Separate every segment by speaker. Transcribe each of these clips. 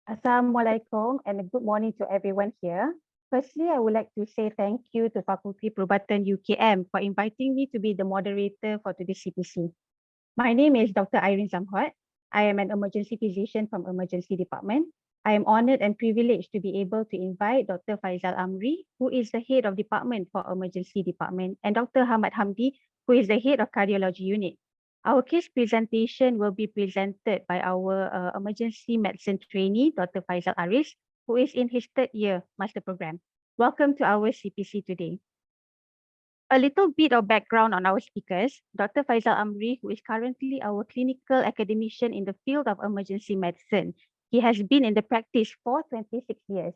Speaker 1: Assalamualaikum and a good morning to everyone here. Firstly, I would like to say thank you to Fakulti Perubatan UKM for inviting me to be the moderator for today's CPC. My name is Dr. Aireen Zamhot. I am an emergency physician from Emergency Department. I am honored and privileged to be able to invite Dr. Faizal Amri, who is the head of department for Emergency Department, and Dr. Hamdi, who is the head of Cardiology Unit. Our case presentation will be presented by our emergency medicine trainee, Dr. Faizal Aris, who is in his third year master program. Welcome to our CPC today. A little bit of background on our speakers. Dr. Faizal Amri, who is currently our clinical academician in the field of emergency medicine. He has been in the practice for 26 years.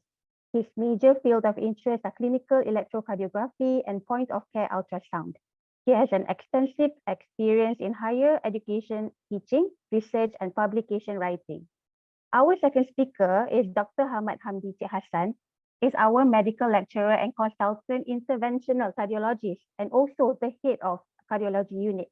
Speaker 1: His major field of interest are clinical electrocardiography and point of care ultrasound. He has an extensive experience in higher education teaching, research, and publication writing. Our second speaker is Dr. Hamdi Hassan, is our medical lecturer and consultant interventional cardiologist and also the head of cardiology unit.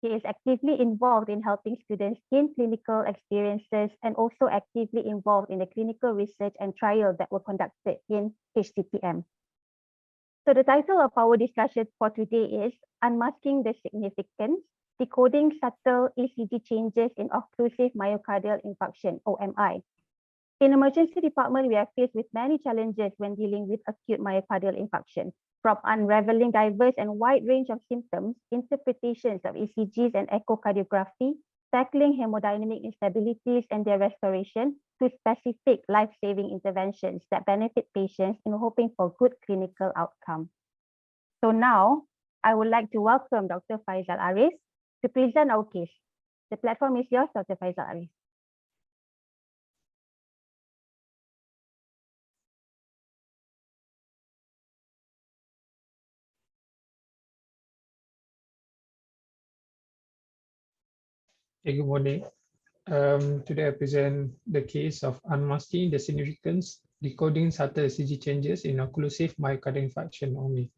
Speaker 1: He is actively involved in helping students gain clinical experiences and also actively involved in the clinical research and trial that were conducted in HCPM. So the title of our discussion for today is Unmasking the Significance, Decoding Subtle ECG Changes in Occlusive Myocardial Infarction, OMI. In emergency department, we are faced with many challenges when dealing with acute myocardial infarction, from unraveling diverse and wide range of symptoms, interpretations of ECGs and echocardiography, tackling hemodynamic instabilities and their restoration, to specific life-saving interventions that benefit patients in hoping for good clinical outcome. So now, I would like to welcome Dr. Faizal Aris to present our case. The platform is yours, Dr. Faizal Aris.
Speaker 2: Hey, good morning. Today I present the case of unmasking the significance, decoding subtle ECG changes in occlusive myocardial infarction, OMI.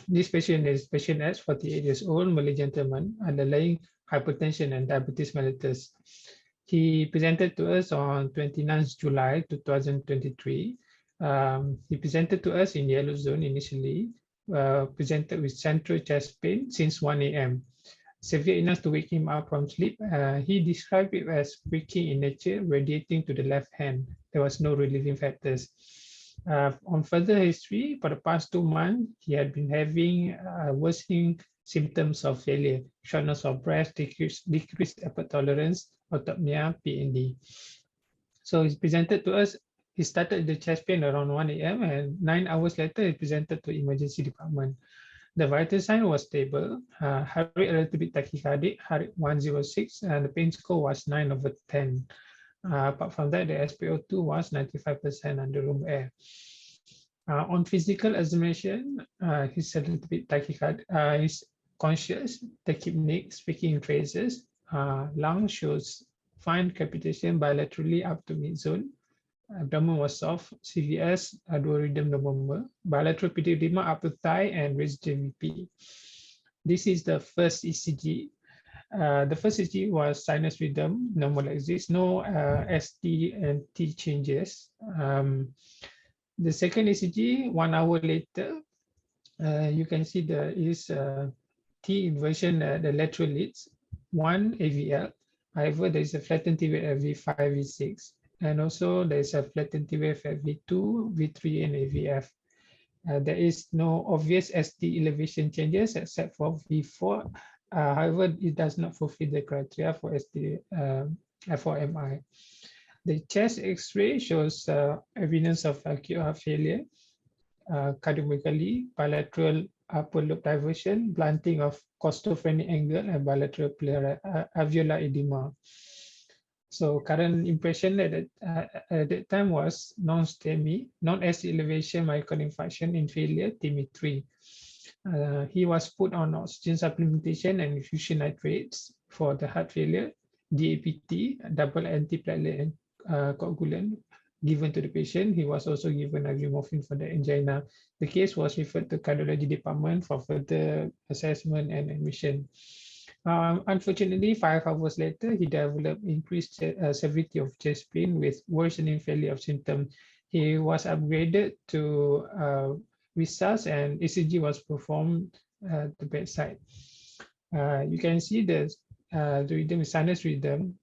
Speaker 2: This patient is patient S, 48 years old, Malay gentleman, underlying hypertension and diabetes mellitus. He presented to us on 29th July 2023. He presented to us in yellow zone initially, presented with central chest pain since 1 a.m. Severe enough to wake him up from sleep. He described it as waking in nature, radiating to the left hand. There was no relieving factors. On further history, for the past 2 months, he had been having worsening symptoms of failure, shortness of breath, decreased effort tolerance, autopnea, PND. So he presented to us. He started the chest pain around 1 a.m. and 9 hours later, he presented to emergency department. The vital sign was stable, heart rate a little bit tachycardic, heart rate 106, and the pain score was 9/10. Apart from that, the SpO2 was 95% under room air. On physical examination, he's a little bit tachycardic, he's conscious, tachypneic, speaking in phrases, lung shows fine capitation bilaterally up to mid-zone. Abdomen was soft, CVS, dual rhythm murmur, bilateral pededema up to thigh, and raised JVP. This is the first ECG. The first ECG was sinus rhythm, normal like this, no ST and T changes. The second ECG, 1 hour later, you can see there is T inversion, the lateral leads, 1 AVL. However, there is a flattened T wave at V5, V6. And also there is a flattened T wave at V2, V3, and AVF. There is no obvious ST elevation changes except for V4. However, it does not fulfill the criteria for ST for MI. The chest X-ray shows evidence of acute heart failure, cardiomegaly, bilateral upper lobe diversion, blunting of costophrenic angle, and bilateral alveolar edema. So current impression at that time was non-STEMI, non-ST elevation myocardial infarction in failure, TIMI-3. He was put on oxygen supplementation and infusion nitrates for the heart failure, DAPT, double antiplatelet coagulant given to the patient. He was also given IV morphine for the angina. The case was referred to cardiology department for further assessment and admission. Unfortunately, 5 hours later, he developed increased severity of chest pain with worsening failure of symptoms. He was upgraded to resus and ECG was performed at the bedside. You can see the rhythm is sinus rhythm,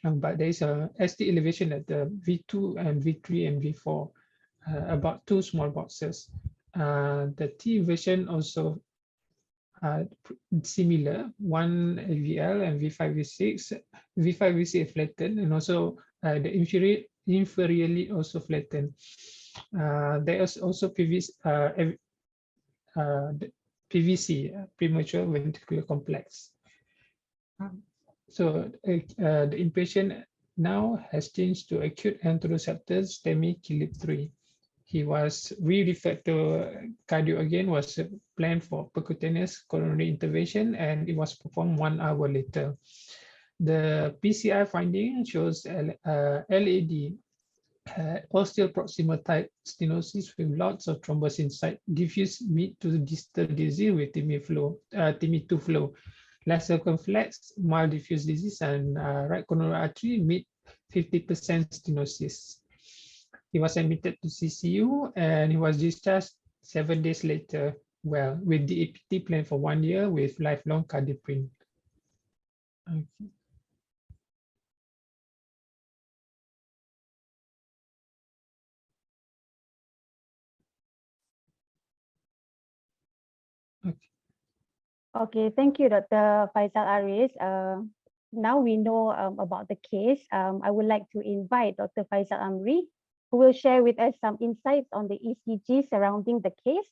Speaker 2: but there is a ST elevation at the V2 and V3 and V4, about 2 small boxes. The T version also similar, one VL and V5, V6. V5, V6 flattened, and also the inferiorly also flattened. There is also PVC, premature ventricular complex. So the inpatient now has changed to acute enteroceptal STEMI KILIP 3. He was re-referred to cardio again, was planned for percutaneous coronary intervention, and it was performed 1 hour later. The PCI finding shows LAD, osteoproximal type stenosis with lots of thrombus inside, diffuse mid to distal disease with TIMI2 flow, left circumflex, mild diffuse disease, and right coronary artery mid 50% stenosis. He was admitted to CCU and he was discharged 7 days later, well, with the APT plan for 1 year with lifelong cardioprin. Okay.
Speaker 1: Okay, thank you, Dr. Faisal Aris. Now we know about the case. I would like to invite Dr. Faisal Amri, who will share with us some insights on the ECG surrounding the case,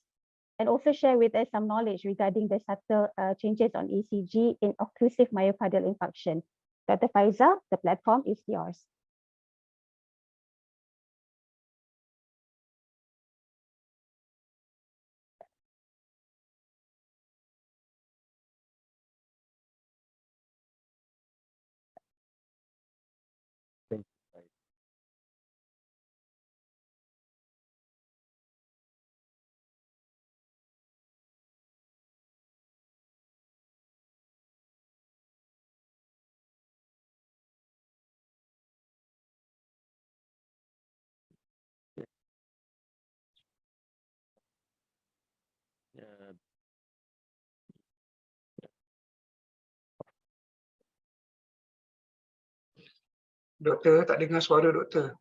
Speaker 1: and also share with us some knowledge regarding the subtle changes on ECG in occlusive myocardial infarction. Dr. Faisal, the platform is yours.
Speaker 3: Thank you. Yeah.
Speaker 4: Doktor, tak dengar suara doktor.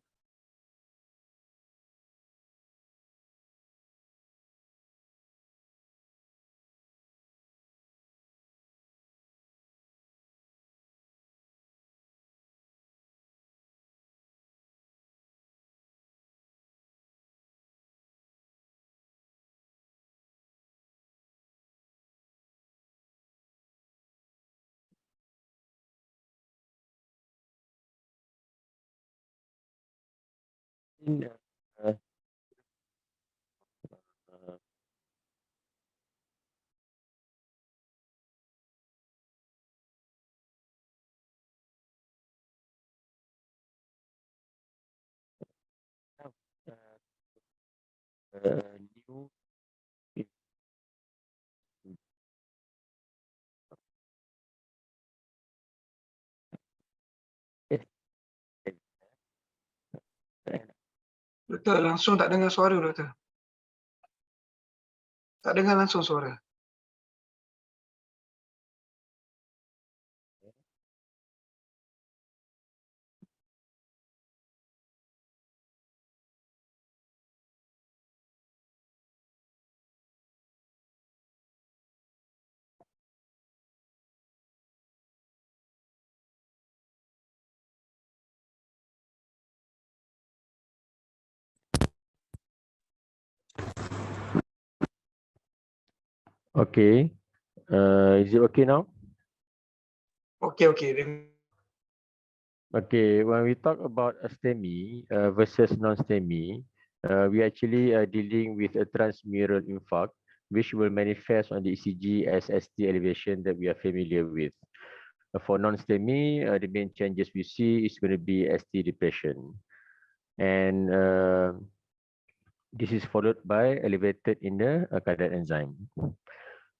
Speaker 3: In, uh, uh, new
Speaker 4: Doktor, langsung tak dengar suara doktor. Tak dengar langsung suara.
Speaker 3: Okay. Is it okay now?
Speaker 4: Okey.
Speaker 3: Okay, when we talk about a STEMI versus non-STEMI, we actually are dealing with a transmural infarct, which will manifest on the ECG as ST elevation that we are familiar with. For non-STEMI, the main changes we see is going to be ST depression. And this is followed by elevated in the cardiac enzyme.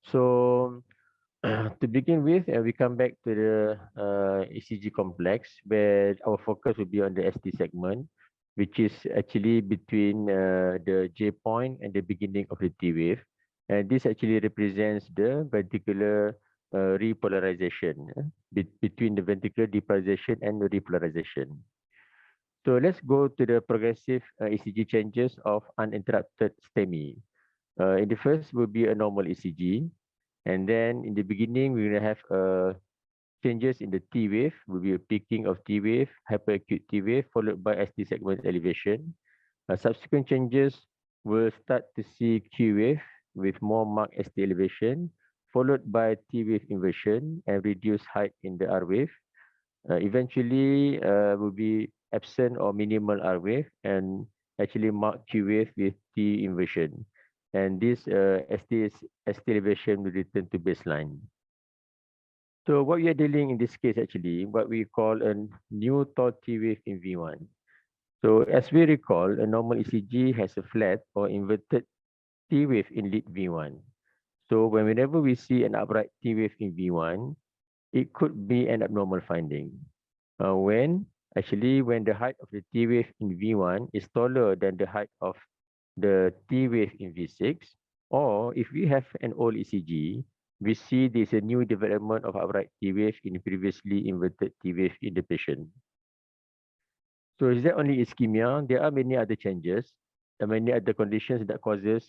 Speaker 3: So To begin with, we come back to the ECG complex, where our focus will be on the ST segment, which is actually between the J point and the beginning of the T wave. And this actually represents the ventricular repolarization between the ventricular depolarization and the repolarization. So let's go to the progressive ECG changes of uninterrupted STEMI. In the first will be a normal ECG. And then in the beginning, we're going to have changes in the T wave, will be a peaking of T wave, hyperacute T wave, followed by ST segment elevation. Subsequent changes will start to see Q wave with more marked ST elevation, followed by T wave inversion and reduced height in the R wave. Eventually, will be absent or minimal R wave and actually marked Q wave with T inversion. And this ST elevation will return to baseline. So what we are dealing in this case actually, what we call a new tall T wave in V1. So as we recall, a normal ECG has a flat or inverted T wave in lead V1. So whenever we see an upright T wave in V1, it could be an abnormal finding. When the height of the T wave in V1 is taller than the height of the T wave in V6, or if we have an old ECG, we see there's a new development of upright T wave in previously inverted T wave in the patient. So is that only ischemia? There are many other changes and many other conditions that causes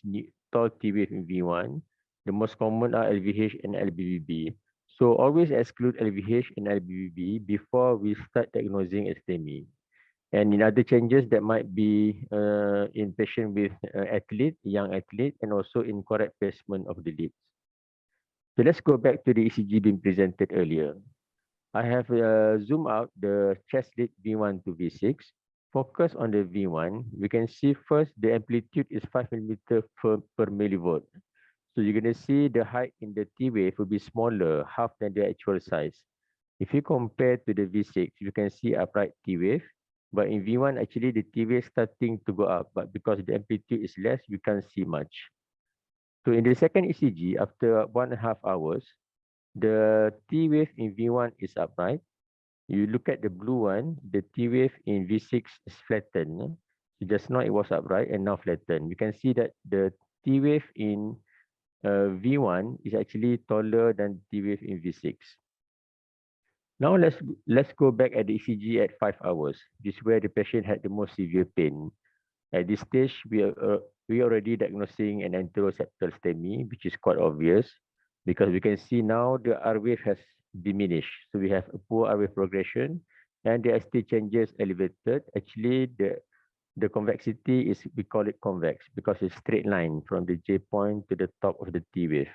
Speaker 3: tall T wave in V1. The most common are LVH and LBVB. So always exclude LVH and LBVB before we start diagnosing STEMI. And in other changes that might be in patient with young athlete, and also incorrect placement of the leads. So let's go back to the ECG being presented earlier. I have zoomed out the chest lead V1 to V6. Focus on the V1. We can see first the amplitude is 5 millimeter per millivolt. So you're going to see the height in the T wave will be smaller, half than the actual size. If you compare to the V6, you can see upright T wave. But in V1, actually the T wave starting to go up, but because the amplitude is less, we can't see much. So in the second ECG, after 1.5 hours, the T wave in V1 is upright. You look at the blue one, the T wave in V6 is flattened. So just now it was upright and now flattened. We can see that the T wave in V1 is actually taller than T wave in V6. Now let's go back at the ECG at 5 hours. This is where the patient had the most severe pain. At this stage, we are already diagnosing an anteroseptal STEMI, which is quite obvious because we can see now the R wave has diminished. So we have a poor R wave progression and the ST changes elevated. Actually, the convexity is, we call it convex because it's straight line from the J point to the top of the T wave.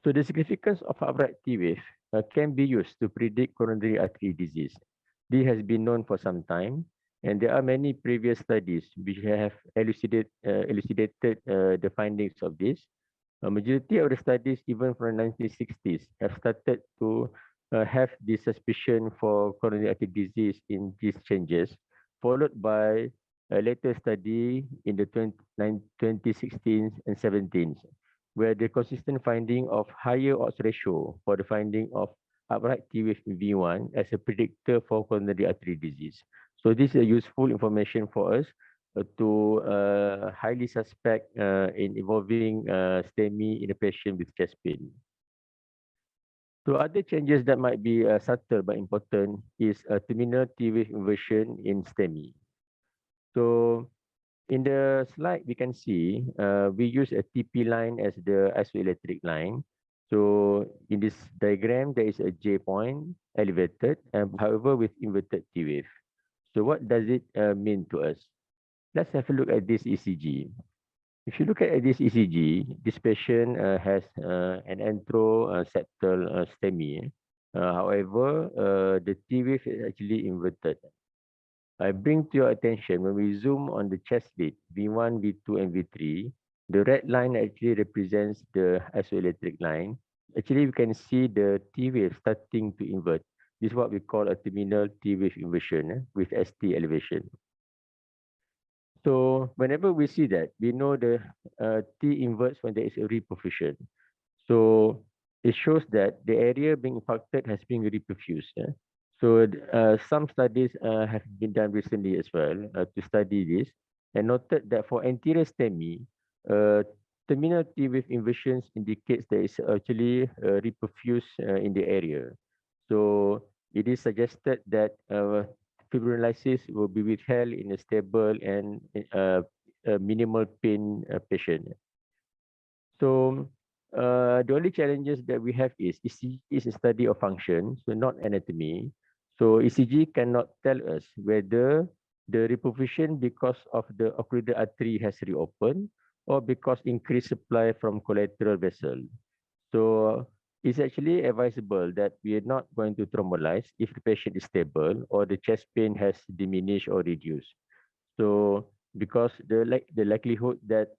Speaker 3: So the significance of upright T wave can be used to predict coronary artery disease. This has been known for some time, and there are many previous studies which have elucidated the findings of this. A majority of the studies, even from the 1960s, have started to have this suspicion for coronary artery disease in these changes, followed by a later study in the 2016 and 17s, where the consistent finding of higher odds ratio for the finding of upright T wave in V1 as a predictor for coronary artery disease. So this is a useful information for us to highly suspect in involving STEMI in a patient with chest pain. So other changes that might be subtle but important is a terminal T wave inversion in STEMI. So in the slide, we can see we use a TP line as the isoelectric line. So in this diagram, there is a J point elevated, and however with inverted T wave. So what does it mean to us? Let's have a look at this ECG. If you look at this ECG, this patient has an anteroseptal STEMI. However, the T wave is actually inverted. I bring to your attention when we zoom on the chest lead, V1, V2, and V3, the red line actually represents the isoelectric line. Actually, we can see the T wave starting to invert. This is what we call a terminal T wave inversion with ST elevation. So whenever we see that, we know the T inverts when there is a reperfusion. So it shows that the area being infarcted has been reperfused. So some studies have been done recently as well to study this, and noted that for anterior STEMI, terminal T wave inversions indicates there is actually reperfused in the area. So it is suggested that fibrinolysis will be withheld in a stable and minimal pain patient. So the only challenges that we have is ECG is a study of function, so not anatomy. So ECG cannot tell us whether the reperfusion because of the occlusal artery has reopened or because increased supply from collateral vessel. So it's actually advisable that we are not going to thrombolyze if the patient is stable or the chest pain has diminished or reduced. So because the likelihood that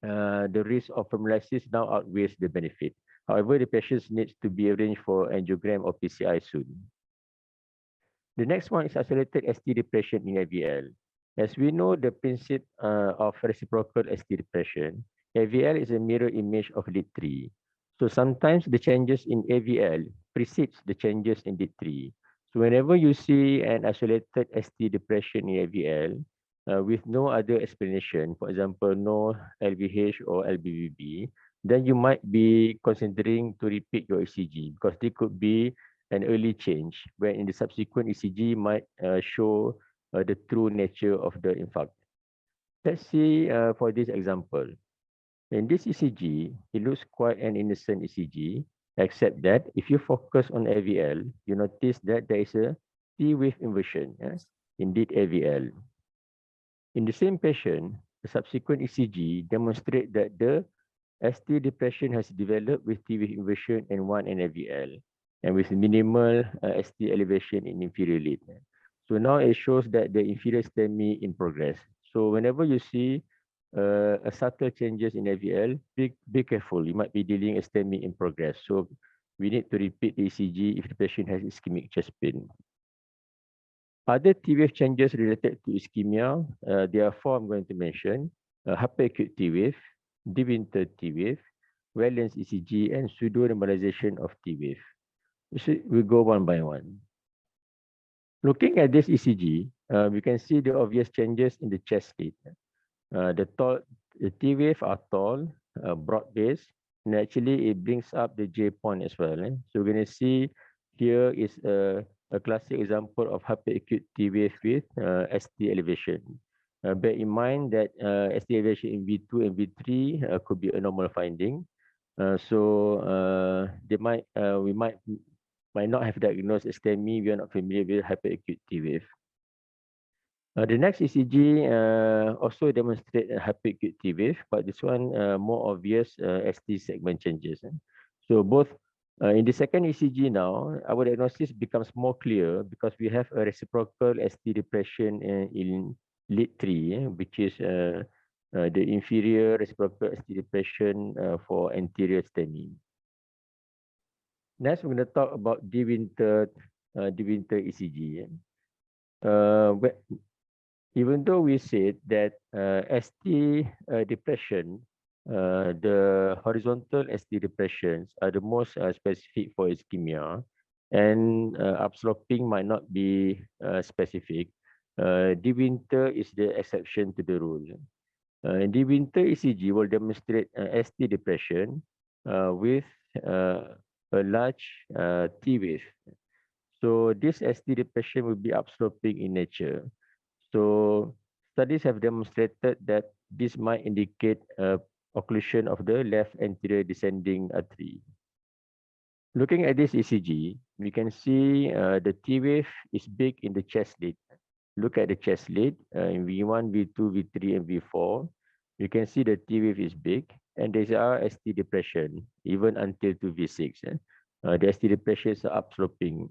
Speaker 3: the risk of thrombolysis now outweighs the benefit. However, the patient needs to be arranged for angiogram or PCI soon. The next one is isolated ST depression in AVL. As we know the principle of reciprocal ST depression, AVL is a mirror image of lead 3. So sometimes the changes in AVL precedes the changes in lead 3. So whenever you see an isolated ST depression in AVL, with no other explanation, for example, no LVH or LBVB, then you might be considering to repeat your ECG because there could be an early change when in the subsequent ECG might show the true nature of the infarct. Let's see for this example. In this ECG, it looks quite an innocent ECG, except that if you focus on AVL, you notice that there is a T wave inversion, indeed AVL. In the same patient, the subsequent ECG demonstrate that the ST depression has developed with T wave inversion N1 and AVL, and with minimal ST elevation in inferior lead. So now it shows that the inferior STEMI in progress. So whenever you see a subtle changes in AVL, be careful. You might be dealing a STEMI in progress. So we need to repeat the ECG if the patient has ischemic chest pain. Other T wave changes related to ischemia, there are 4 I'm going to mention. Hyperacute T wave, De Winter T wave, Wellens ECG, and pseudo-normalization of T wave. We go one by one. Looking at this ECG, we can see the obvious changes in the chest lead. The T wave are tall, broad base, and actually it brings up the J point as well. So we're going to see here is a classic example of hyperacute T wave with ST elevation. Bear in mind that ST elevation in V2 and V3 could be a normal finding. So we might not have diagnosed as STEMI. We are not familiar with hyperacute T wave. The next ECG also demonstrate a hyperacute T wave, but this one more obvious ST segment changes. So both in the second ECG now, our diagnosis becomes more clear because we have a reciprocal ST depression in lead 3, which is the inferior reciprocal ST depression for anterior STEMI. Next, we're going to talk about De Winter ECG. Even though we said that ST depression, the horizontal ST depressions are the most specific for ischemia, and upsloping might not be specific, De Winter is the exception to the rule. De Winter ECG will demonstrate ST depression with a large T wave. So this ST depression will be upsloping in nature. So studies have demonstrated that this might indicate occlusion of the left anterior descending artery. Looking at this ECG, we can see the T wave is big in the chest lead. Look at the chest lead in V1, V2, V3, and V4. You can see the T wave is big, and there are ST depression even until to V6. The ST depressions are upsloping.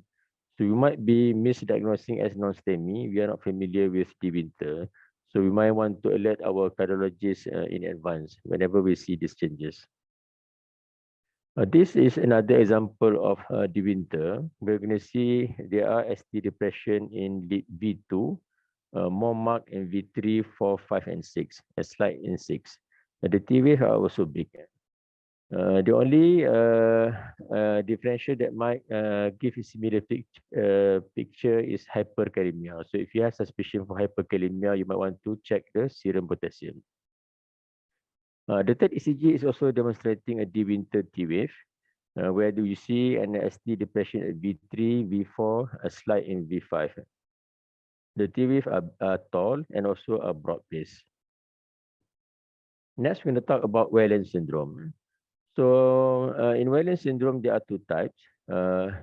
Speaker 3: So we might be misdiagnosing as non-STEMI. We are not familiar with De Winter. So we might want to alert our cardiologists in advance whenever we see these changes. This is another example of De Winter. We're going to see there are ST depression in lead V2, more marked in V3, 4, 5, and 6, a slight in 6. The T wave are also big. The only differential that might give a similar picture is hyperkalemia. So if you have suspicion for hyperkalemia, you might want to check the serum potassium. The third ECG is also demonstrating a de-winter T wave, where do you see an ST depression at V3, V4, a slide in V5. The T wave are tall and also a broad base. Next, we're going to talk about Whelan syndrome. So in Whelan syndrome, there are two types.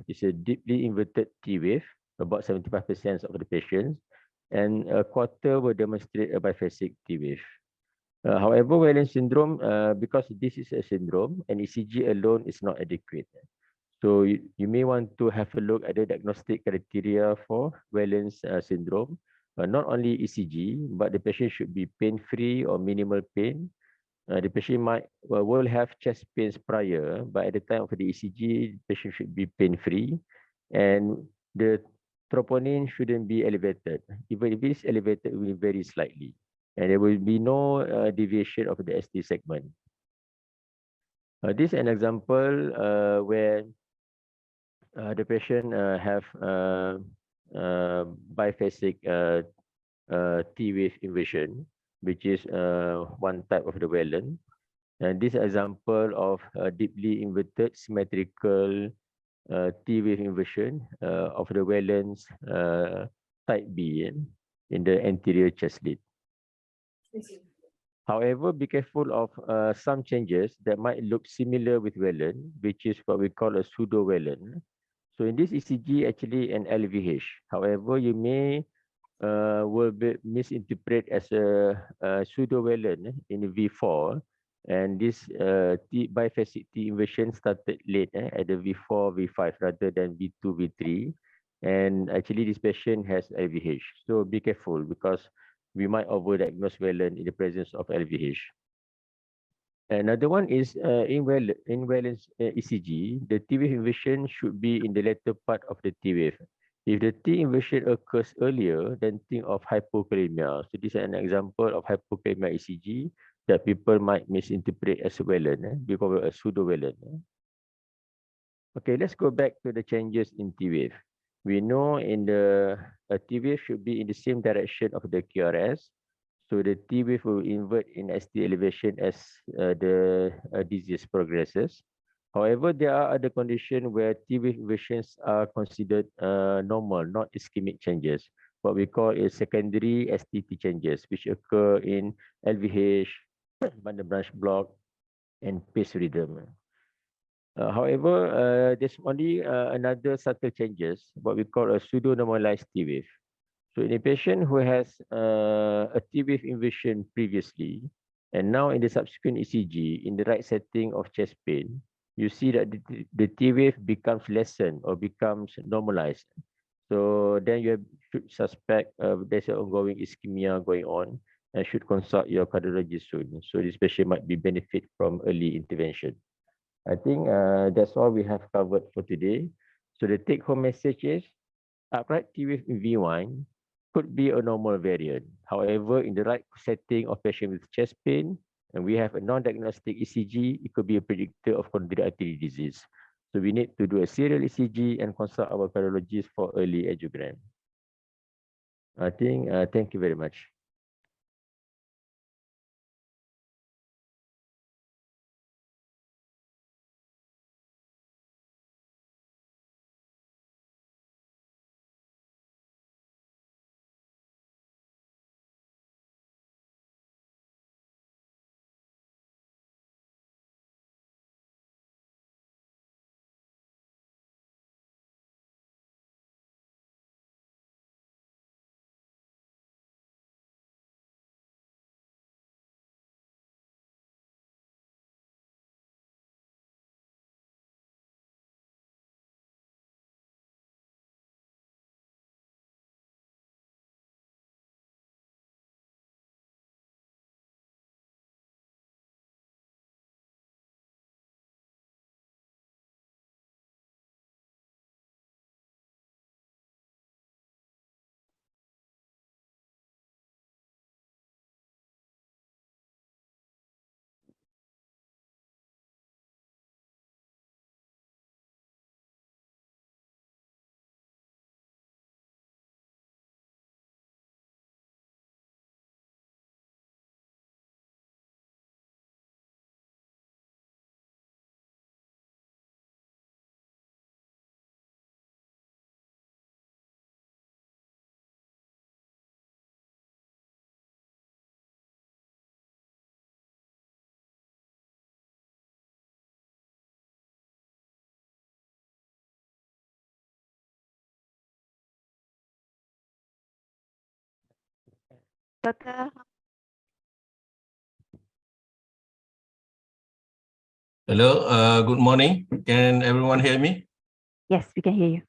Speaker 3: It's a deeply inverted T wave, about 75% of the patients, and a quarter will demonstrate a biphasic T wave. However, Whelan syndrome, because this is a syndrome, and ECG alone is not adequate. So you may want to have a look at the diagnostic criteria for Whelan's syndrome. Not only ECG, but the patient should be pain-free or minimal pain. The patient will have chest pains prior, but at the time of the ECG, the patient should be pain-free, and the troponin shouldn't be elevated. Even if it's elevated, it will be very slightly, and there will be no deviation of the ST segment. This is an example where the patient have biphasic T wave inversion, which is one type of the Whelan. And this example of deeply inverted symmetrical T wave inversion of the Whelan's type B in the anterior chest lid. However, be careful of some changes that might look similar with Whelan, which is what we call a pseudo Whelan. So in this ECG, actually an LVH. However, you may will be misinterpreted as a pseudo Whelan in V4, and this biphasic T inversion started late at the V4, V5 rather than V2, V3, and actually this patient has LVH. So be careful because we might overdiagnose Whelan in the presence of LVH. Another one is in Whelan's ECG, the T wave inversion should be in the latter part of the T wave. If the T inversion occurs earlier, then think of hypokalemia. So this is an example of hypokalemia ECG that people might misinterpret as Whelan, because a pseudo Whelan. Okay, let's go back to the changes in T wave. We know in the T wave should be in the same direction of the QRS. So the T wave will invert in ST elevation as the disease progresses. However, there are other conditions where T wave inversions are considered normal, not ischemic changes. What we call is secondary STT changes, which occur in LVH, bundle branch block, and pace rhythm. However, there's only another subtle changes, what we call a pseudo-normalized T wave. So in a patient who has a T wave inversion previously, and now in the subsequent ECG, in the right setting of chest pain, you see that the T wave becomes lessened or becomes normalized. So then you should suspect there's an ongoing ischemia going on and should consult your cardiologist soon. So this patient might be benefit from early intervention. I think that's all we have covered for today. So the take-home message is upright T wave in V1 could be a normal variant. However, in the right setting of patient with chest pain, and we have a non-diagnostic ECG, it could be a predictor of coronary artery disease. So we need to do a serial ECG and consult our cardiologist for early angiogram. I think, thank you very much.
Speaker 1: Dr.
Speaker 5: Hello, good morning. Can everyone hear me?
Speaker 1: Yes, we can hear you.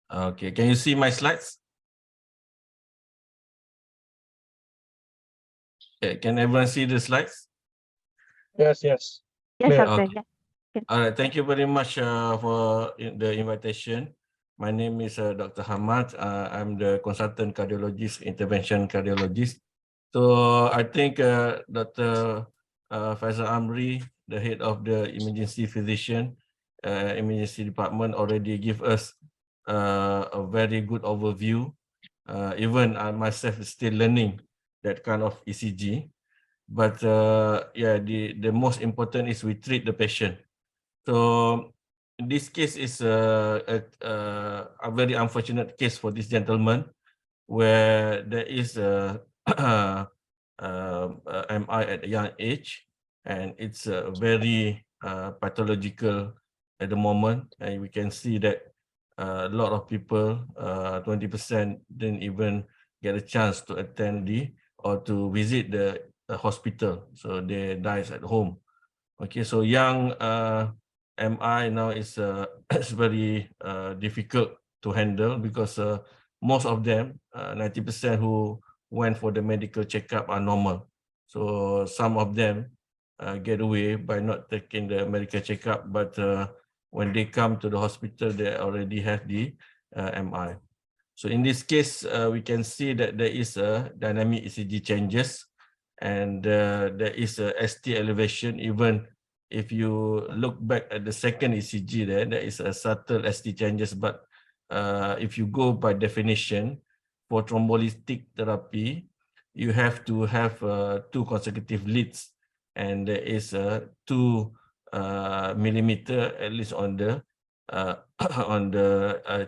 Speaker 5: Okay, can you see my slides? Okay, can everyone see the slides?
Speaker 4: Yes, yes.
Speaker 1: Yes,
Speaker 4: Clear.
Speaker 1: Doctor.
Speaker 5: Okay.
Speaker 1: Yeah.
Speaker 5: All right, thank you very much for the invitation. My name is Dr. Hamat. I'm the consultant cardiologist, intervention cardiologist. So I think Dr. Faisal Amri, the head of the emergency physician, emergency department, already give us a very good overview. Even I myself is still learning that kind of ECG. But yeah, the most important is we treat the patient. So this case is a very unfortunate case for this gentleman, where there is a MI at a young age, and it's very pathological at the moment, and we can see that a lot of people, 20% didn't even get a chance to attend or to visit the hospital, so they dies at home. Okay, so young MI now is it's very difficult to handle, because most of them, 90% who went for the medical checkup are normal. So some of them get away by not taking the medical checkup, but when they come to the hospital, they already have the MI. So in this case, we can see that there is a dynamic ECG changes, and there is a ST elevation. Even if you look back at the second ECG, there is a subtle ST changes. But if you go by definition, for thrombolytic therapy, you have to have 2 consecutive leads, and there is 2 millimeter at least on the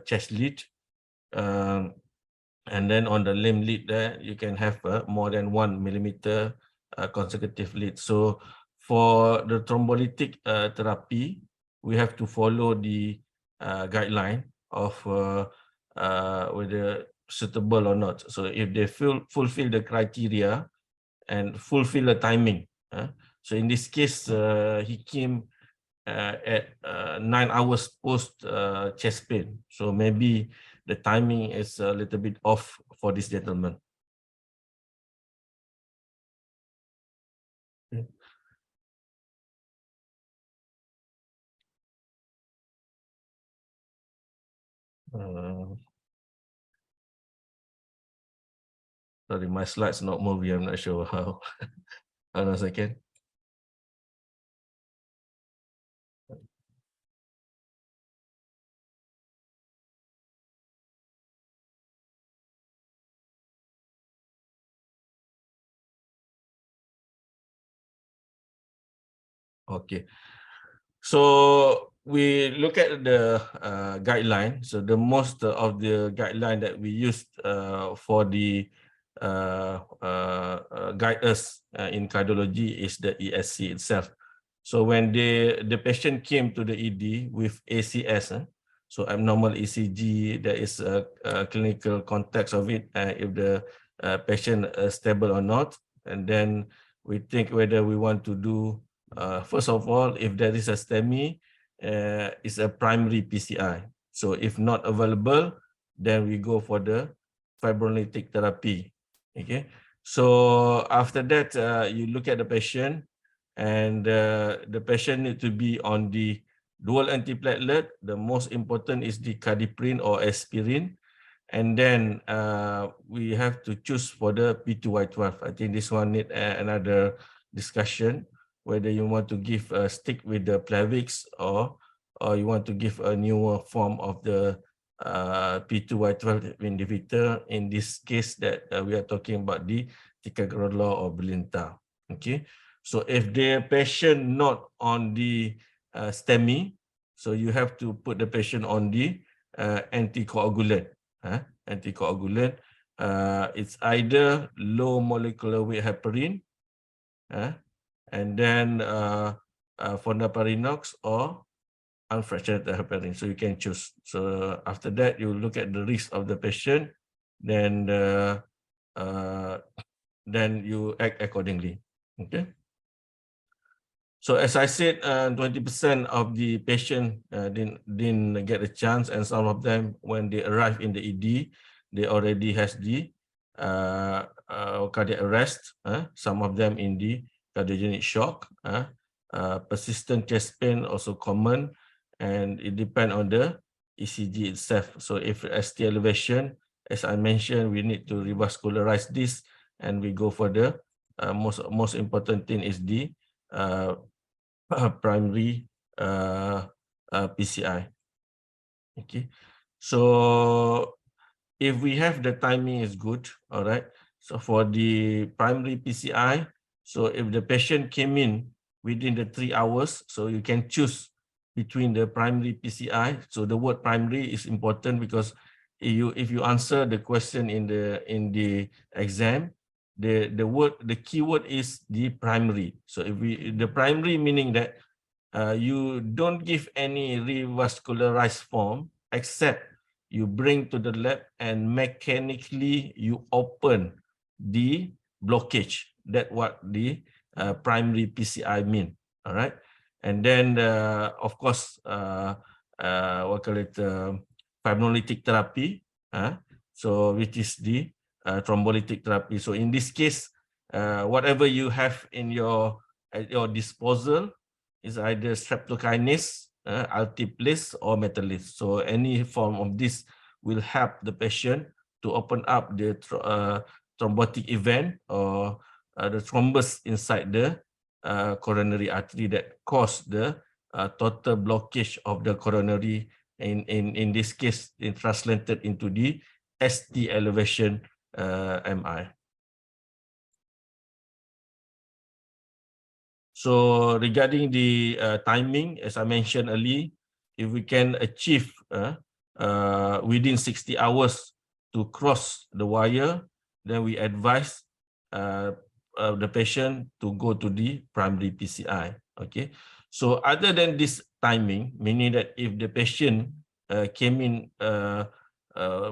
Speaker 5: chest lead. And then on the limb lead there, you can have more than 1 millimeter consecutive lead. So for the thrombolytic therapy, we have to follow the guideline of whether suitable or not. So if they fulfill the criteria and fulfill the timing. So in this case, he came at 9 hours post chest pain. So maybe the timing is a little bit off for this gentleman. Sorry, my slides not moving. I'm not sure how. Hold on a second. Okay. So we look at the guideline. So the most of the guideline that we used for the guide us in cardiology is the ESC itself. So when the patient came to the ED with ACS, so abnormal ECG, there is a clinical context of it, if the patient is stable or not, and then we think whether we want to do, first of all, if there is a STEMI, it's a primary PCI. So if not available, then we go for the fibrinolytic therapy. Okay. So after that, you look at the patient, and the patient need to be on the dual antiplatelet. The most important is the cardiprine or aspirin. And then we have to choose for the P2Y12. I think this one need another discussion, whether you want to give stick with the Plavix, or you want to give a newer form of the P2Y12 inhibitor. In this case, that we are talking about the ticagrelor or Brilinta. Okay, so if the patient not on the STEMI, so you have to put the patient on the anticoagulant. Anticoagulant, it's either low molecular weight heparin, and then fondaparinux or unfractionated heparin. So you can choose. So after that, you look at the risk of the patient, then then you act accordingly. Okay. So as I said, 20% of the patient didn't get a chance, and some of them, when they arrive in the ED, they already has the cardiac arrest. Some of them in the cardiogenic shock. Persistent chest pain also common, and it depends on the ECG itself. So if ST elevation, as I mentioned, we need to revascularize this, and we go for the most important thing is the primary PCI. Okay, so if we have the timing is good, all right. So for the primary PCI, so if the patient came in within the 3 hours, so you can choose between the primary PCI. So the word primary is important because if you answer the question in the exam, the keyword is the primary. So if the primary meaning that you don't give any revascularized form except you bring to the lab and mechanically you open the blockage. That's what the primary PCI mean. All right, and then of course what call it fibrinolytic therapy. So which is the thrombolytic therapy. So in this case, whatever you have in at your disposal is either streptokinase, altiplase, or metalase. So any form of this will help the patient to open up the thrombotic event or the thrombus inside the coronary artery that cause the total blockage of the coronary. In this case, it translated into the ST elevation MI. So regarding the timing, as I mentioned earlier, if we can achieve within 60 hours to cross the wire, then we advise the patient to go to the primary PCI. Okay. So other than this timing, meaning that if the patient came in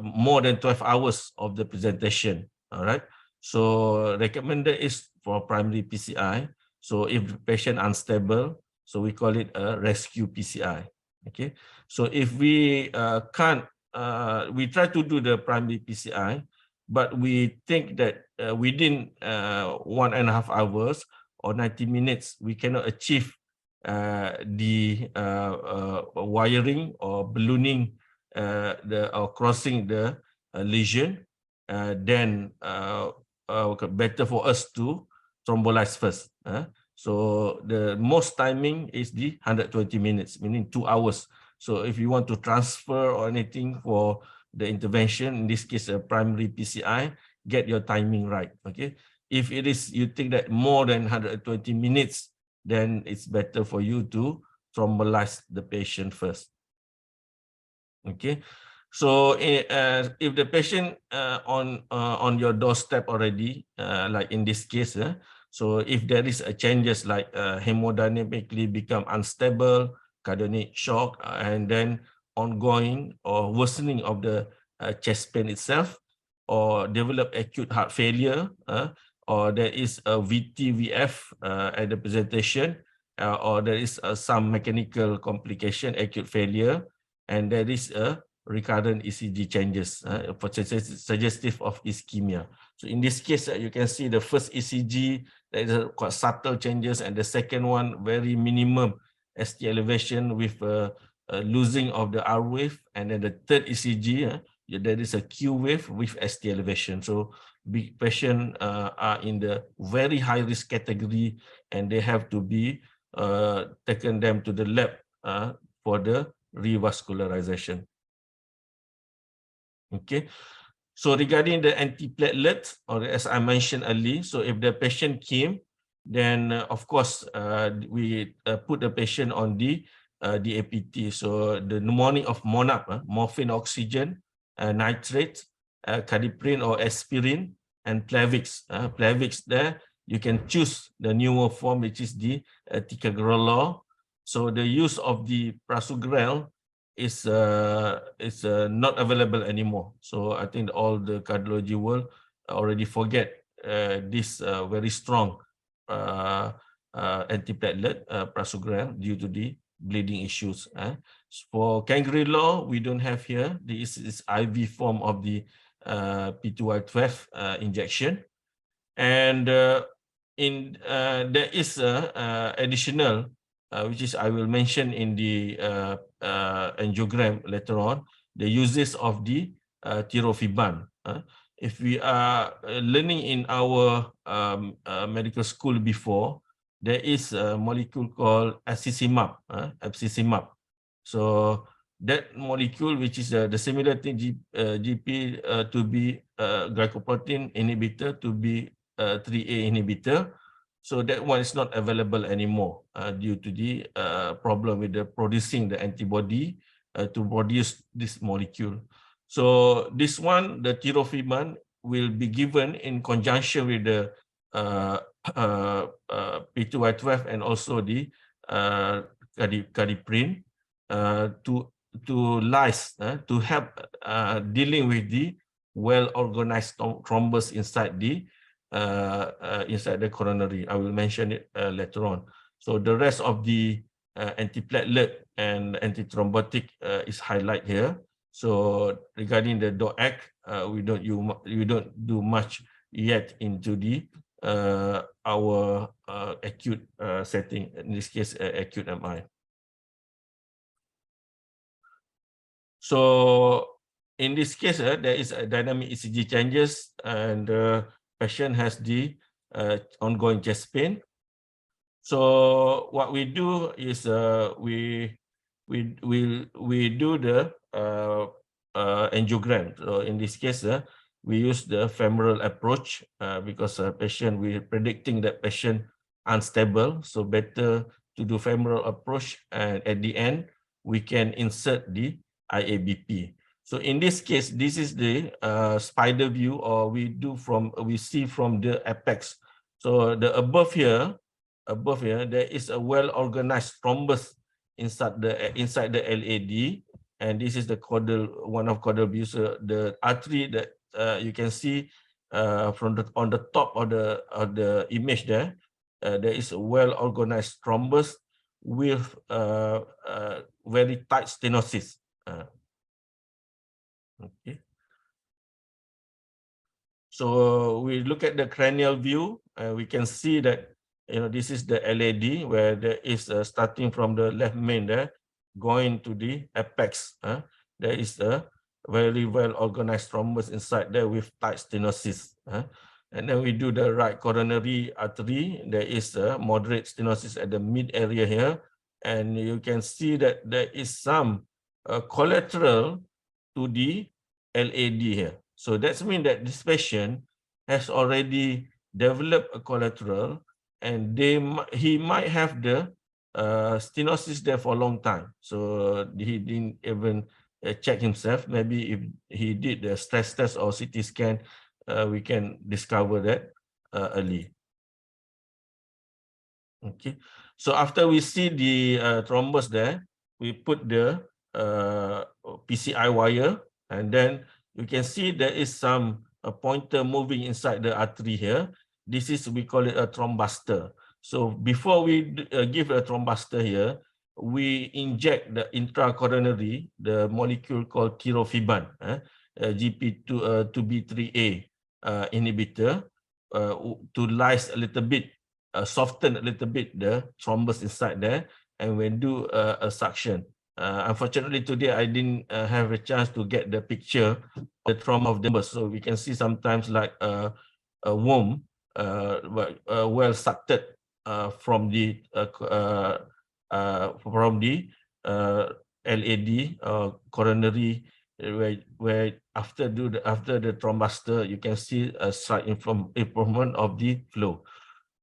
Speaker 5: more than 12 hours of the presentation, all right. So recommended is for primary PCI. So if the patient unstable, so we call it a rescue PCI. Okay. So if we can't, we try to do the primary PCI, but we think that within 1.5 hours or 90 minutes, we cannot achieve the wiring or ballooning or crossing the lesion, then better for us to thrombolize first. So the most timing is the 120 minutes, meaning 2 hours. So if you want to transfer or anything for the intervention, in this case a primary PCI, get your timing right. Okay. If it is, you think that more than 120 minutes, then it's better for you to thrombolize the patient first. Okay. So if the patient on your doorstep already, like in this case, so if there is a changes like hemodynamically become unstable, cardiogenic shock, and then ongoing or worsening of the chest pain itself, or develop acute heart failure, or there is a VT-VF at the presentation, or there is some mechanical complication, acute failure, and there is a recurrent ECG changes, suggestive of ischemia. So in this case, you can see the first ECG, there is quite subtle changes, and the second one, very minimum ST elevation with losing of the R wave, and then the third ECG, there is a Q wave with ST elevation. So big patient are in the very high risk category, and they have to be taken them to the lab for the revascularization. Okay. So regarding the antiplatelet, or as I mentioned earlier, so if the patient came, then of course we put the patient on the APT. So the morning of MONAP, morphine, oxygen, nitrate, cardiprine or aspirin, and Plavix. Plavix there, you can choose the newer form, which is the ticagrelor. So the use of the prasugrel is not available anymore. So I think all the cardiology world already forget this very strong antiplatelet prasugrel due to the bleeding issues. For cangrelor, we don't have here. This is IV form of the P2Y12 injection, and there is additional, which is I will mention in the angiogram later on, the uses of the tirofiban. If we are learning in our medical school before, there is a molecule called abscessimab. So that molecule, which is the similar thing, GP to be glycoprotein inhibitor to be 3A inhibitor. So that one is not available anymore due to the problem with the producing the antibody to produce this molecule. So this one, the tirofiban, will be given in conjunction with the P2Y12 and also the cardiprine to lyse, to help dealing with the well-organized thrombus inside the coronary. I will mention it later on. So the rest of the antiplatelet and antithrombotic is highlighted here. So regarding the DOAC, we don't do much yet into the our acute setting. In this case, acute MI. So in this case, there is a dynamic ECG changes, and the patient has the ongoing chest pain. So what we do is we do the angiogram. So in this case, we use the femoral approach because patient, we're predicting that patient unstable, so better to do femoral approach, and at the end we can insert the IABP. So in this case, this is the spider view, or we see from the apex. So the above here, there is a well-organized thrombus inside the LAD, and this is the caudal, one of caudal views. The artery that you can see on the top of the image there, there is a well-organized thrombus with very tight stenosis. Okay. So we look at the cranial view, we can see that this is the LAD, where there is starting from the left main there, going to the apex. There is a very well organized thrombus inside there with tight stenosis. And then we do the right coronary artery. There is a moderate stenosis at the mid area here, and you can see that there is some collateral to the LAD here. So that means that this patient has already developed a collateral, and he might have the stenosis there for a long time. So he didn't even check himself. Maybe if he did the stress test or CT scan, we can discover that early. Okay. So after we see the thrombus there, we put the PCI wire, and then you can see there is some pointer moving inside the artery here. This is, we call it a thrombuster. So before we give a thrombuster here, we inject the intracoronary, the molecule called tirofiban, GP2B3A inhibitor, to lyse a little bit, soften a little bit the thrombus inside there, and we do a suction. Unfortunately, today I didn't have a chance to get the picture of the thrombus, so we can see sometimes like a worm well sucked from the LAD coronary, where after the thrombuster, you can see a slight improvement of the flow.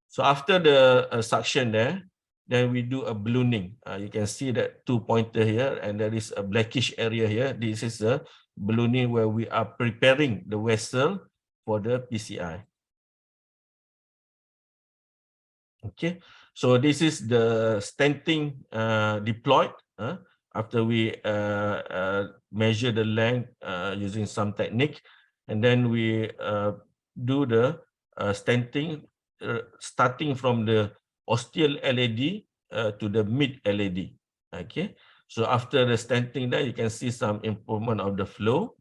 Speaker 5: So after the suction there, then we do a ballooning. You can see that 2 pointer here, and there is a blackish area here. This is a ballooning where we are preparing the vessel for the PCI. Okay, so this is the stenting deployed after we measure the length using some technique, and then we do the stenting starting from the ostial LAD to the mid LAD. Okay, so after the stenting there, you can see some improvement of the flow.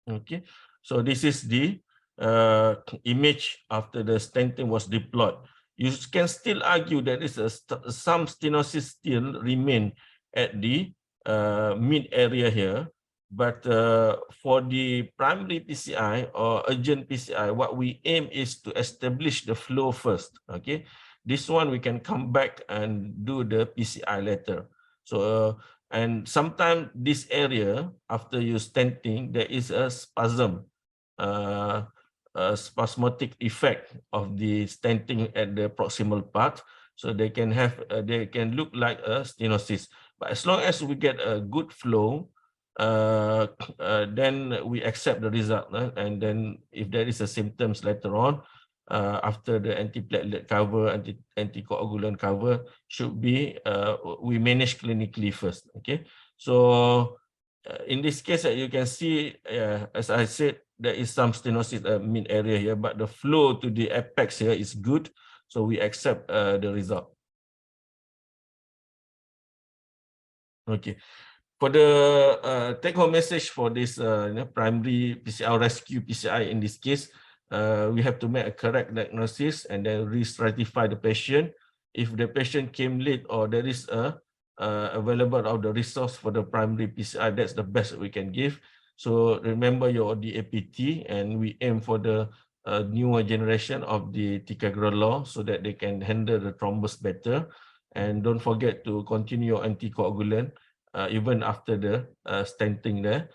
Speaker 5: Okay, so this is the image after the stenting was deployed. You can still argue that some stenosis still remain at the mid area here, but for the primary PCI or urgent PCI, what we aim is to establish the flow first. Okay, this one we can come back and do the PCI later. So and sometimes this area, after you stenting, there is a spasm, a spasmodic effect of the stenting at the proximal part. So they can have, they can look like a stenosis. But as long as we get a good flow, then we accept the result. And then if there is a symptoms later on, after the antiplatelet cover, anticoagulant cover, should be we manage clinically first. Okay, so in this case, you can see, as I said, there is some stenosis mid area here, but the flow to the apex here is good, so we accept the result. Okay. For the take-home message for this primary PCI rescue PCI in this case, we have to make a correct diagnosis and then re-stratify the patient. If the patient came late or there is a available of the resource for the primary PCI, that's the best we can give. So remember your DAPT, and we aim for the newer generation of the ticagrelor so that they can handle the thrombus better. And don't forget to continue your anticoagulant even after the stenting there,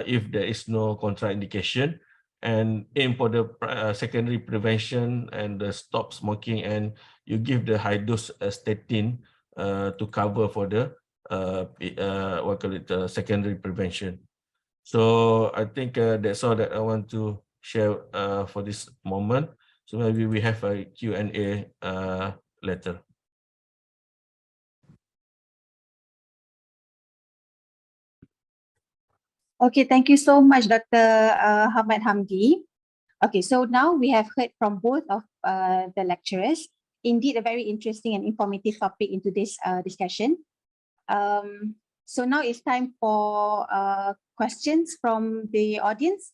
Speaker 5: if there is no contraindication, and aim for the secondary prevention and the stop smoking, and you give the high dose statin to cover for the secondary prevention. So I think that's all that I want to share for this moment. So maybe we have a Q&A later.
Speaker 6: Okay, thank you so much, Dr. Hamat Hamdi. Okay, so now we have heard from both of the lecturers. Indeed, a very interesting and informative topic into this discussion. So now it's time for questions from the audience.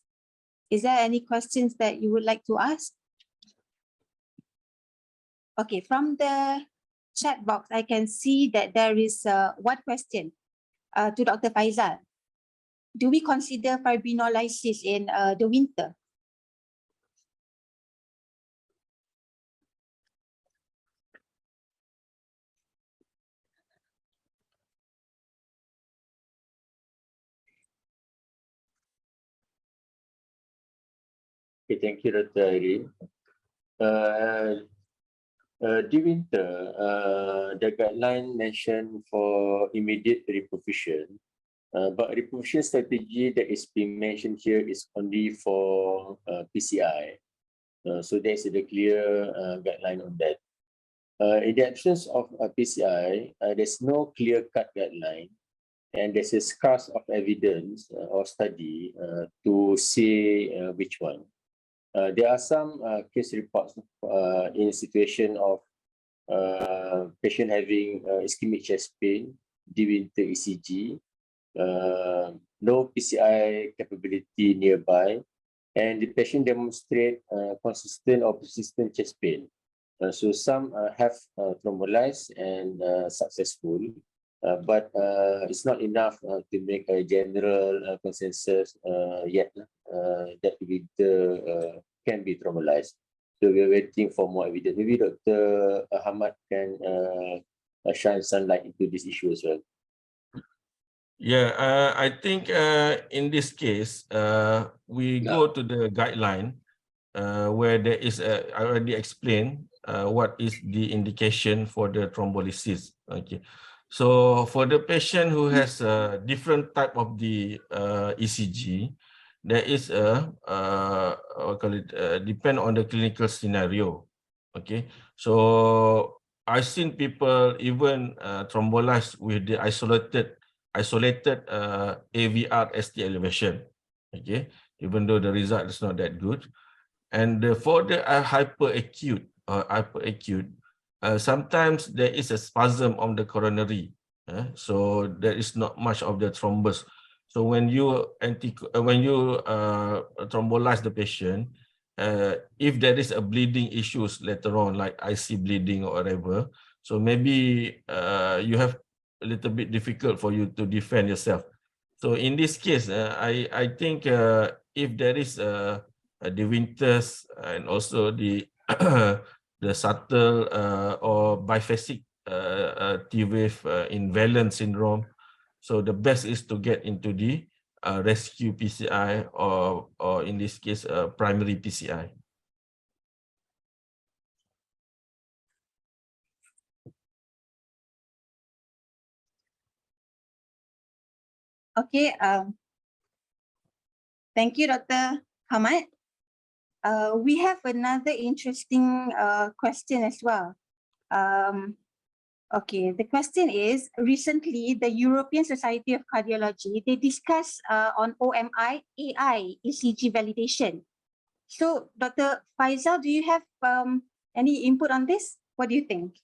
Speaker 6: Is there any questions that you would like to ask? Okay, from the chat box, I can see that there is one question to Dr. Faizal. Do we consider fibrinolysis in the winter?
Speaker 3: Okay, thank you, Dr. Aireen. During the guideline mentioned for immediate reperfusion, but reperfusion strategy that is being mentioned here is only for PCI. So there's a clear guideline on that. In the absence of PCI, there's no clear-cut guideline, and there's a scarce of evidence or study to say which one. There are some case reports in a situation of patient having ischemic chest pain during the ECG, no PCI capability nearby, and the patient demonstrate consistent or persistent chest pain. So some have thrombolized and successful, but it's not enough to make a general consensus yet that the can be thrombolized. So we're waiting for more evidence. Maybe Dr. Hamat can shine some light into this issue as well.
Speaker 5: Yeah, I think in this case, we go to the guideline where there is, I already explained what is the indication for the thrombolysis. Okay, so for the patient who has a different type of the ECG, there is a what call it, depend on the clinical scenario. Okay, so I've seen people even thrombolize with the isolated isolated AVR ST elevation. Okay, even though the result is not that good. And for the hyperacute, sometimes there is a spasm on the coronary, so there is not much of the thrombus. So when you thrombolize the patient, if there is a bleeding issues later on, like IC bleeding or whatever, so maybe you have a little bit difficult for you to defend yourself. So in this case, I think if there is the winters and also the the subtle or biphasic T wave in valence syndrome, so the best is to get into the rescue PCI or in this case primary PCI.
Speaker 6: Okay, thank you, Dr. Hamat. We have another interesting question as well. Okay, the question is, recently the European Society of Cardiology, they discussed on OMI AI ECG validation. So Dr. Faisal, do you have any input on this? What do you think?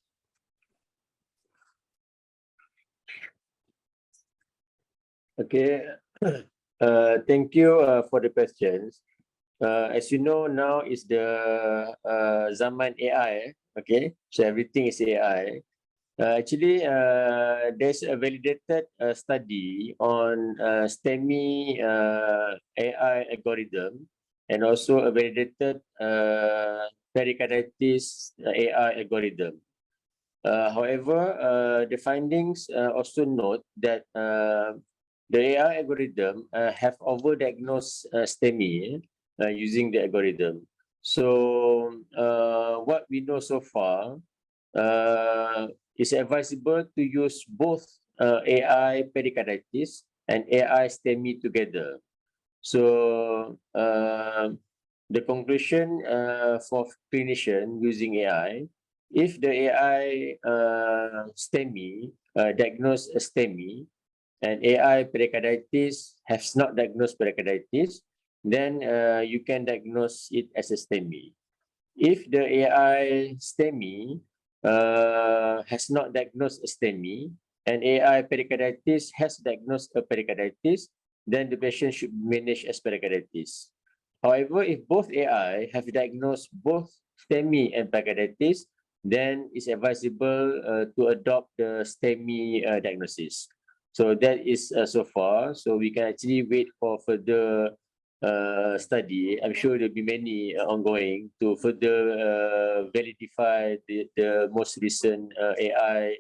Speaker 3: Okay, thank you for the questions. As you know, now is the zaman AI, okay? So everything is AI. Actually, there's a validated study on STEMI AI algorithm and also a validated pericarditis AI algorithm. However, the findings also note that the AI algorithm have overdiagnosed STEMI using the algorithm. So what we know so far, it's advisable to use both AI pericarditis and AI STEMI together. So the conclusion for clinician using AI, if the AI STEMI diagnose a STEMI and AI pericarditis has not diagnosed pericarditis, then you can diagnose it as a STEMI. If the AI STEMI has not diagnosed a STEMI and AI pericarditis has diagnosed a pericarditis, then the patient should be managed as pericarditis. However, if both AI have diagnosed both STEMI and pericarditis, then it's advisable to adopt the STEMI diagnosis. So that is so far. So we can actually wait for further study. I'm sure there'll be many ongoing to further validify the most recent AI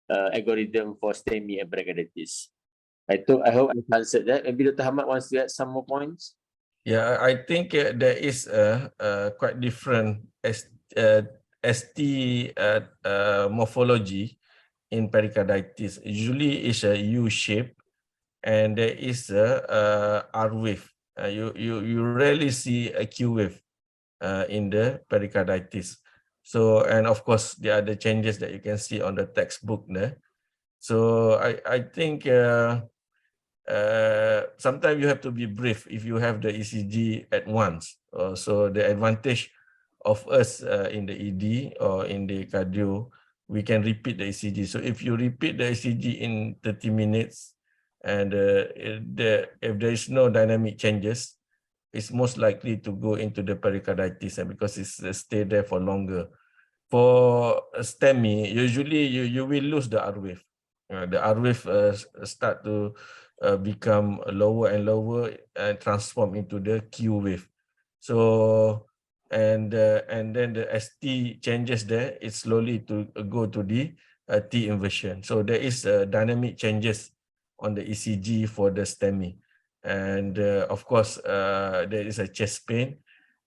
Speaker 3: algorithm for STEMI and pericarditis. I hope I've answered that. Maybe Dr. Hamat wants to add some more points.
Speaker 5: Yeah, I think there is a quite different ST morphology in pericarditis. Usually it's a U shape, and there is a R wave. You rarely see a Q wave in the pericarditis. So, and of course, there are the changes that you can see on the textbook there. So I think sometimes you have to be brief if you have the ECG at once. So the advantage of us in the ED or in the cardio, we can repeat the ECG. So if you repeat the ECG in 30 minutes, and if there is no dynamic changes, it's most likely to go into the pericarditis because it's stay there for longer. For STEMI, usually you will lose the R wave. The R wave start to become lower and lower and transform into the Q wave. So and then the ST changes there. It slowly to go to the T inversion. So there is dynamic changes on the ECG for the STEMI, and of course there is a chest pain,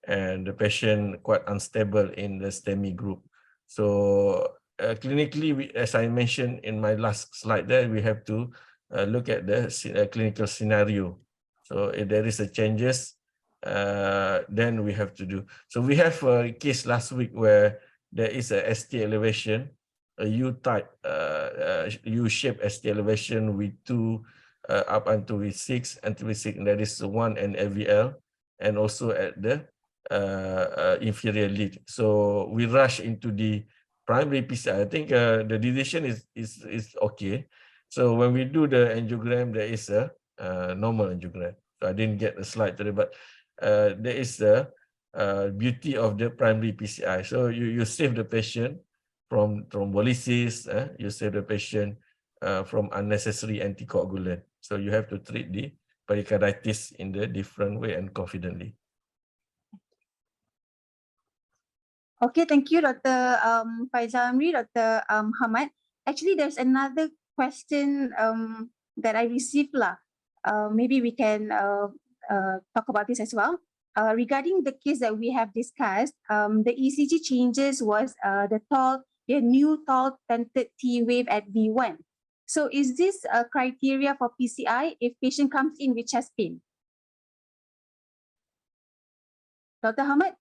Speaker 5: and the patient quite unstable in the STEMI group. So clinically, as I mentioned in my last slide there, we have to look at the clinical scenario. So if there is a changes, then we have to do. So we have a case last week where there is a ST elevation a U-type, U-shaped ST elevation with 2 up until with 6, until with 6, that is 1 and LVL, and also at the inferior lid. So we rush into the primary PCI. I think the decision is okay. So when we do the angiogram, there is a normal angiogram. So I didn't get the slide today, but there is a beauty of the primary PCI. So you save the patient from thrombolysis, you save the patient from unnecessary anticoagulant. So you have to treat the pericarditis in the different way and confidently.
Speaker 6: Okay, thank you, Dr. Faizal Amri, Dr. Hamat. Actually, there's another question that I received lah. Maybe we can talk about this as well. Regarding the case that we have discussed, the ECG changes was the new tall tented T wave at V1. So is this a criteria for PCI if patient comes in with chest pain? Dr. Hamat,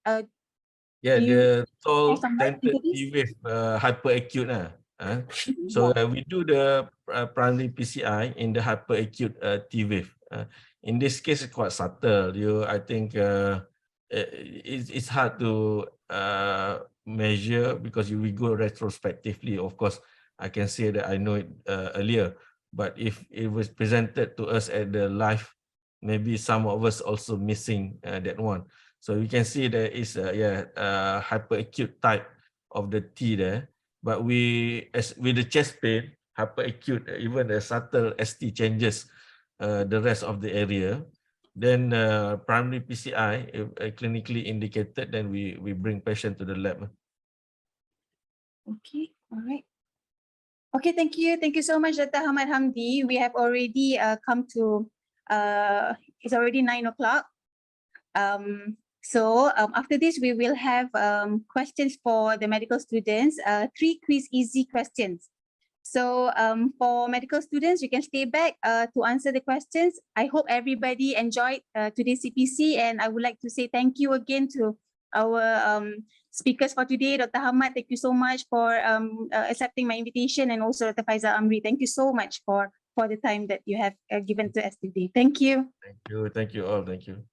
Speaker 5: Yeah,
Speaker 6: do you
Speaker 5: the tall
Speaker 6: have some light
Speaker 5: tented
Speaker 6: into
Speaker 5: T
Speaker 6: this?
Speaker 5: wave hyperacute. So we do the primary PCI in the hyperacute T wave. In this case, it's quite subtle. I think it's hard to measure because we go retrospectively. Of course, I can say that I know it earlier, but if it was presented to us at the live, maybe some of us also missing that one. So you can see there is a hyperacute type of the T there. But as with the chest pain, hyperacute, even the subtle ST changes the rest of the area. Then primary PCI, if clinically indicated, then we bring patient to the lab.
Speaker 6: Okay, all right. Okay, thank you. Thank you so much, Dr. Hamad Hamdi. We have already come to, it's already 9 o'clock. So after this, we will have questions for the medical students, 3 quiz easy questions. So for medical students, you can stay back to answer the questions. I hope everybody enjoyed today's CPC, and I would like to say thank you again to our speakers for today. Dr. Hamat, thank you so much for accepting my invitation, and also Dr. Faizal Amri, thank you so much for the time that you have given to us today. Thank you.
Speaker 5: Thank you all. Thank you.